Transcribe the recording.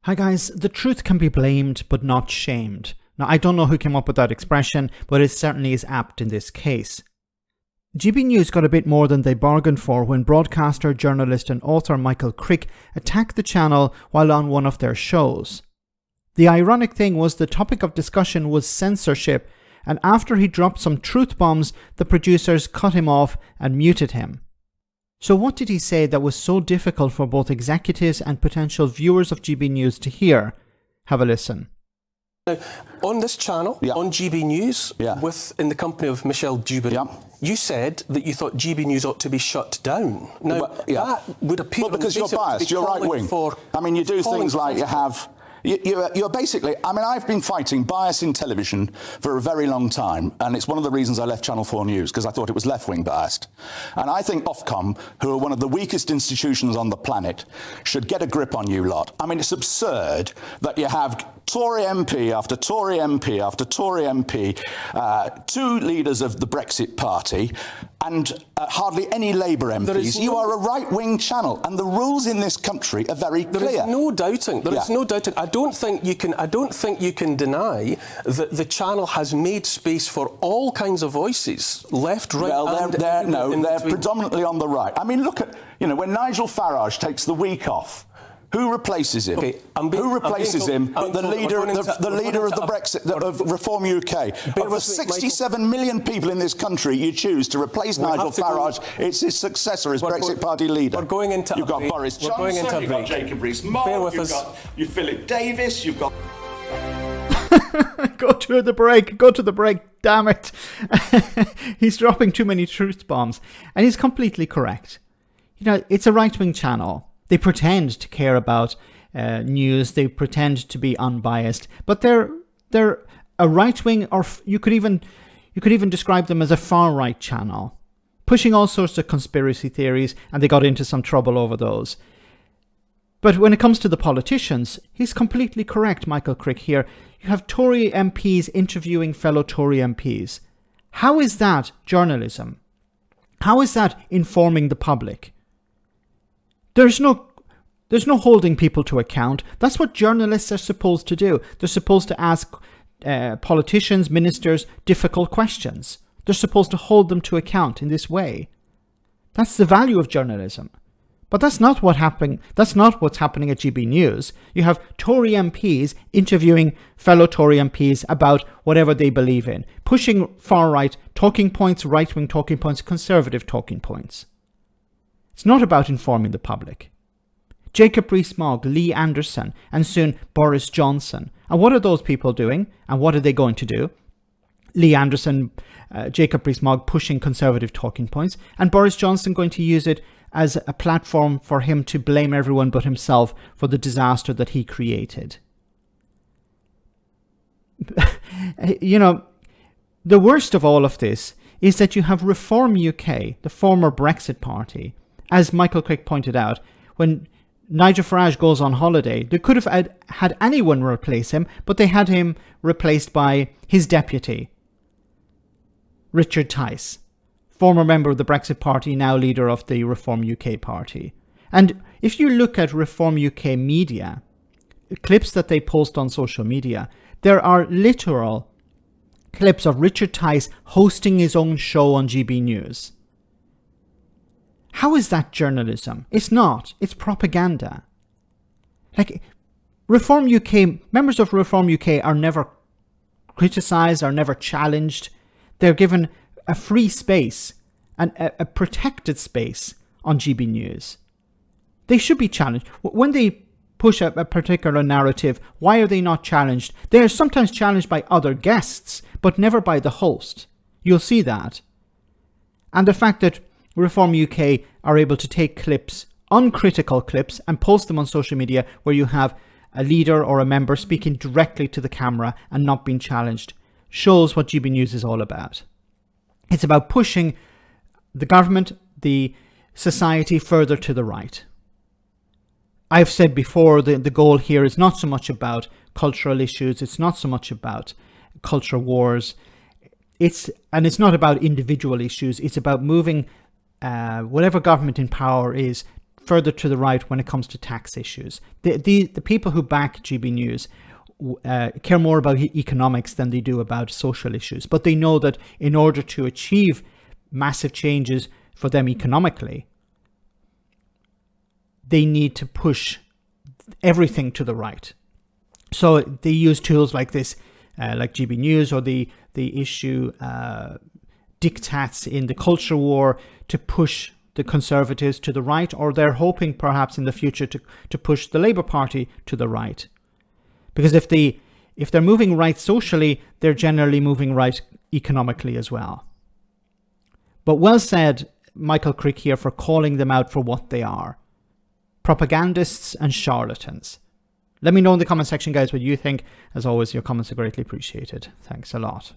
Hi guys, the truth can be blamed but not shamed. Now I don't know who came up with that expression, but it certainly is apt in this case. GB News got a bit more than they bargained for when broadcaster, journalist and author Michael Crick attacked the channel while on one of their shows. The ironic thing was the topic of discussion was censorship, and after he dropped some truth bombs, the producers cut him off and muted him. So what did he say that was so difficult for both executives and potential viewers of GB News to hear? Have a listen. Now, on this channel, on GB News, in the company of Michelle Dubin, you said that you thought GB News ought to be shut down. Now, that would appear... Well, because you're biased, you're right-wing. I mean, you do things like you have... You're basically, I mean, I've been fighting bias in television for a very long time, and it's one of the reasons I left Channel 4 News, because I thought it was left-wing biased. And I think Ofcom, who are one of the weakest institutions on the planet, should get a grip on you lot. I mean, it's absurd that you have Tory MP after Tory MP after Tory MP, two leaders of the Brexit party, and hardly any Labour MPs. You are a right-wing channel, and the rules in this country are very clear. There is no doubting. There is no doubting. I don't think you can deny that the channel has made space for all kinds of voices, left, right, and they're predominantly on the right. I mean, look at when Nigel Farage takes the week off. Who replaces him? Who replaces him? The leader of the Brexit, of Reform UK. Of the 67 million people in this country you choose to replace Nigel Farage, it's his successor as Brexit Party leader. We're going into You've got Boris Johnson, you've got Jacob Rees-Mogg, you've got Philip Davis, you've got... Go to the break, damn it. He's dropping too many truth bombs. And he's completely correct. It's a right-wing channel. They pretend to care about news. They pretend to be unbiased, but they're a right wing, or you could even describe them as a far right channel, pushing all sorts of conspiracy theories, and they got into some trouble over those. But when it comes to the politicians, he's completely correct, Michael Crick here. You have Tory MPs interviewing fellow Tory MPs. How is that journalism? How is that informing the public? There's no holding people to account. That's what journalists are supposed to do. They're supposed to ask politicians, ministers, difficult questions. They're supposed to hold them to account in this way. That's the value of journalism. But that's not what's happening at GB News. You have Tory MPs interviewing fellow Tory MPs about whatever they believe in, pushing far-right talking points, right-wing talking points, conservative talking points. It's not about informing the public. Jacob Rees-Mogg, Lee Anderson, and soon Boris Johnson. And what are those people doing? And what are they going to do? Lee Anderson, Jacob Rees-Mogg pushing conservative talking points, and Boris Johnson going to use it as a platform for him to blame everyone but himself for the disaster that he created. The worst of all of this is that you have Reform UK, the former Brexit party. As Michael Crick pointed out, when Nigel Farage goes on holiday, they could have had anyone replace him, but they had him replaced by his deputy, Richard Tice, former member of the Brexit Party, now leader of the Reform UK party. And if you look at Reform UK media, clips that they post on social media, there are literal clips of Richard Tice hosting his own show on GB News. How is that journalism? It's not. It's propaganda. Members of Reform UK are never criticised, are never challenged. They're given a free space, and a protected space on GB News. They should be challenged. When they push a particular narrative, why are they not challenged? They are sometimes challenged by other guests, but never by the host. You'll see that. And the fact that Reform UK are able to take clips, uncritical clips, and post them on social media where you have a leader or a member speaking directly to the camera and not being challenged, shows what GB News is all about. It's about pushing the government, the society further to the right. I've said before, the goal here is not so much about cultural issues, it's not so much about culture wars, it's not about individual issues, it's about moving whatever government in power is further to the right when it comes to tax issues. The people who back GB News care more about economics than they do about social issues. But they know that in order to achieve massive changes for them economically, they need to push everything to the right. So they use tools like this, like GB News, or the issue diktats in the culture war to push the Conservatives to the right, or they're hoping perhaps in the future to push the Labour Party to the right. Because if they're moving right socially, they're generally moving right economically as well. But well said, Michael Crick here, for calling them out for what they are. Propagandists and charlatans. Let me know in the comment section, guys, what you think. As always, your comments are greatly appreciated. Thanks a lot.